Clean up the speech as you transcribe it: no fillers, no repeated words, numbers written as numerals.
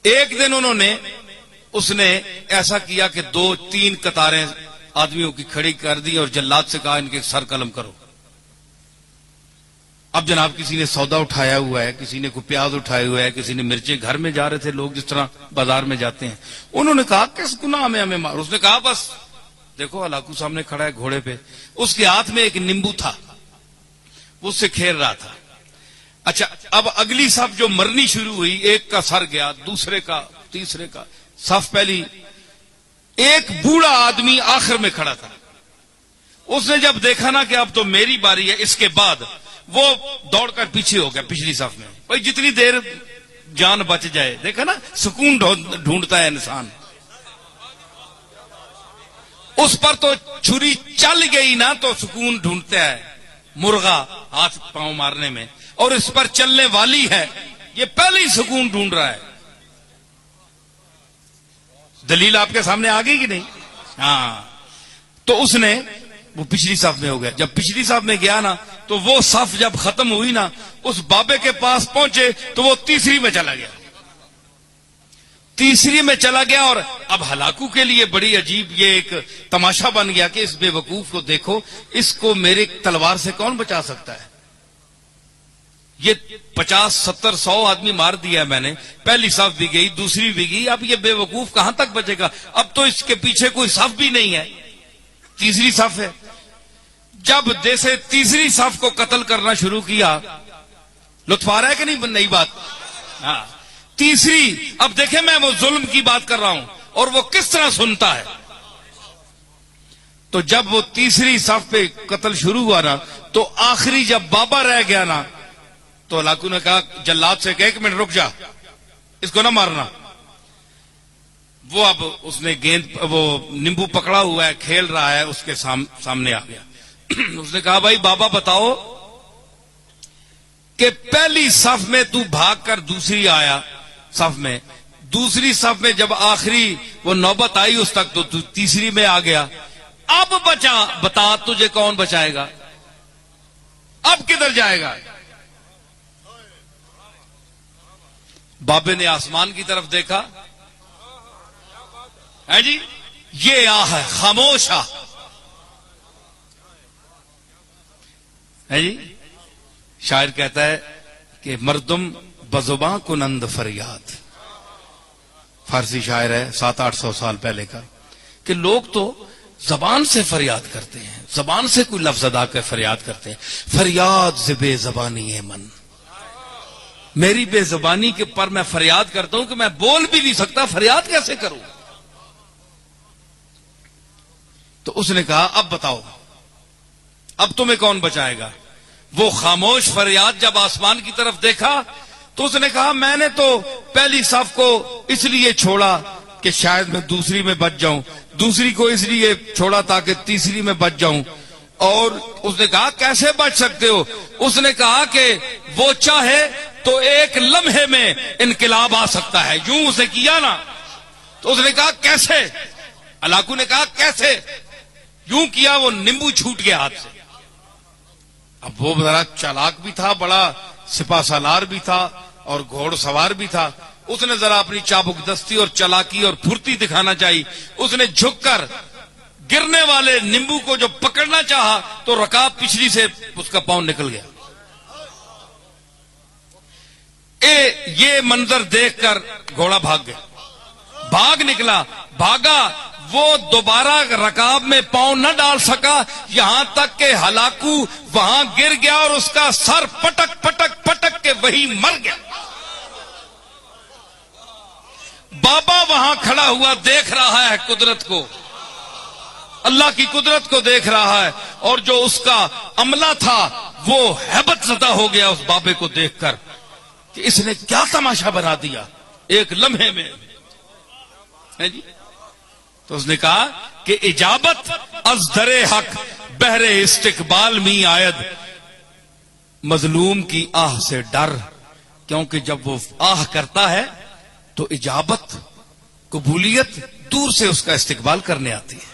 एक दिन उसने ऐसा किया कि 2-3 कतारें आदमियों की खड़ी कर दी और जल्लाद से कहा इनके सर कलम करो। अब जनाब किसी ने सौदा उठाया हुआ है, किसी ने कोई प्याज उठाया हुआ है, किसी ने मिर्चें, घर में जा रहे थे लोग जिस तरह बाजार में जाते हैं। उन्होंने कहा किस गुनाह में हमें मार। उसने कहा बस देखो हलाकू सामने खड़ा है घोड़े पे, उसके हाथ में एक नींबू था, उससे खेल रहा था। अच्छा, अब अगली सफ जो मरनी शुरू हुई, एक का सर गया, दूसरे का, तीसरे का। सफ पहली, एक बूढ़ा आदमी आखिर में खड़ा था। उसने जब देखा ना कि अब तो मेरी बारी है, इसके बाद वो दौड़कर पीछे हो गया पिछली सफ में। भाई जितनी देर जान बच जाए, देखा ना सुकून ढूंढता है इंसान। उस पर तो छुरी चल गई ना तो सुकून ढूंढता है मुर्गा हाथ पांव मारने में, और इस पर चलने वाली है, ये पहले ही सुकून ढूंढ रहा है। दलील आपके सामने आ गई कि नहीं? हाँ, तो उसने वो पिछली साफ में हो गया। जब पिछली साफ में गया ना तो वो साफ जब खत्म हुई ना, उस बाबे के पास पहुंचे तो वो तीसरी में चला गया, तीसरी में चला गया। और अब हलाकू के लिए बड़ी अजीब ये एक तमाशा बन गया कि इस बेवकूफ को देखो, इसको मेरे तलवार से कौन बचा सकता है। ये 50, 70, 100 आदमी मार दिया मैंने, पहली साफ भी गई, दूसरी भी गई, अब ये बेवकूफ कहां तक बचेगा। अब तो इसके पीछे कोई साफ भी नहीं है, तीसरी साफ है। जब जैसे तीसरी साफ को कत्ल करना शुरू किया, लुत्फ आ रहा है कि नहीं नई बात? हाँ, तीसरी, अब देखे मैं वो जुल्म की बात कर रहा हूं और वो किस तरह सुनता है। तो जब वो तीसरी साफ पे कत्ल शुरू हुआ ना, तो आखिरी जब बाबा रह गया ना, तो हलाकू ने कहा जल्लाद से कहा 1 मिनट रुक जा, इसको ना मारना। वो अब उसने गेंद, वो नींबू पकड़ा हुआ है, खेल रहा है, उसके सामने आ गया। उसने कहा भाई बाबा बताओ कि पहली सफ में तू भागकर दूसरी आया सफ में, दूसरी सफ में जब आखिरी वो नौबत आई उस तक, तो तू तीसरी में आ गया। अब बता तुझे कौन बचाएगा, अब किधर जाएगा? बाबे ने आसमान की तरफ देखा, है जी, ये आ है खामोश आ, है जी। शायर कहता है कि मर्दुम बजुबां कुनंद फरियाद, फारसी शायर है 700-800 साल पहले का, कि लोग तो जबान से फरियाद करते हैं, जबान से कोई लफ्ज अदा कर फरियाद करते हैं। फरियाद से बेजबानी है मन, मेरी बेजबानी के पर मैं फरियाद करता हूं कि मैं बोल भी नहीं सकता, फरियाद कैसे करूं। तो उसने कहा अब बताओ, अब तुम्हें कौन बचाएगा। वो खामोश फरियाद जब आसमान की तरफ देखा तो उसने कहा मैंने तो पहली साफ को इसलिए छोड़ा कि शायद मैं दूसरी में बच जाऊं, दूसरी को इसलिए छोड़ा ताकि तीसरी में बच जाऊं। और उसने कहा कैसे बच सकते हो। उसने कहा कि वो चाहे तो एक लम्हे में इनकलाब आ सकता है। यूं उसे किया ना, तो उसने कहा कैसे। हलाकू ने कहा कैसे, यूं किया, वो नींबू छूट गया हाथ से। अब वो बड़ा चालाक भी था, बड़ा सिपा सालार भी था और घोड़सवार भी था। उसने जरा अपनी चाबुकदस्ती और चालाकी और फुर्ती दिखाना चाहिए। उसने झुककर गिरने वाले नींबू को जो पकड़ना चाहा तो रकाब पिछली से उसका पांव निकल गया। ये मंजर देखकर घोड़ा भाग गया, भाग निकला, भागा, वो दोबारा रकाब में पांव न डाल सका, यहां तक के हलाकू वहां गिर गया और उसका सर पटक पटक पटक के वही मर गया। बाबा वहां खड़ा हुआ देख रहा है कुदरत को, अल्लाह की कुदरत को देख रहा है, और जो उसका अमला था वो हैबत ज़दा हो गया उस बाबे को देखकर कि इसने क्या तमाशा बना दिया एक लम्हे में, है जी। तो उसने कहा कि इजाबत अज़दरे हक बहरे इस्तिकबाल मी आयद, मजलूम की आह से डर, क्योंकि जब वो आह करता है तो इजाबत, कबूलियत दूर से उसका इस्तिकबाल करने आती है।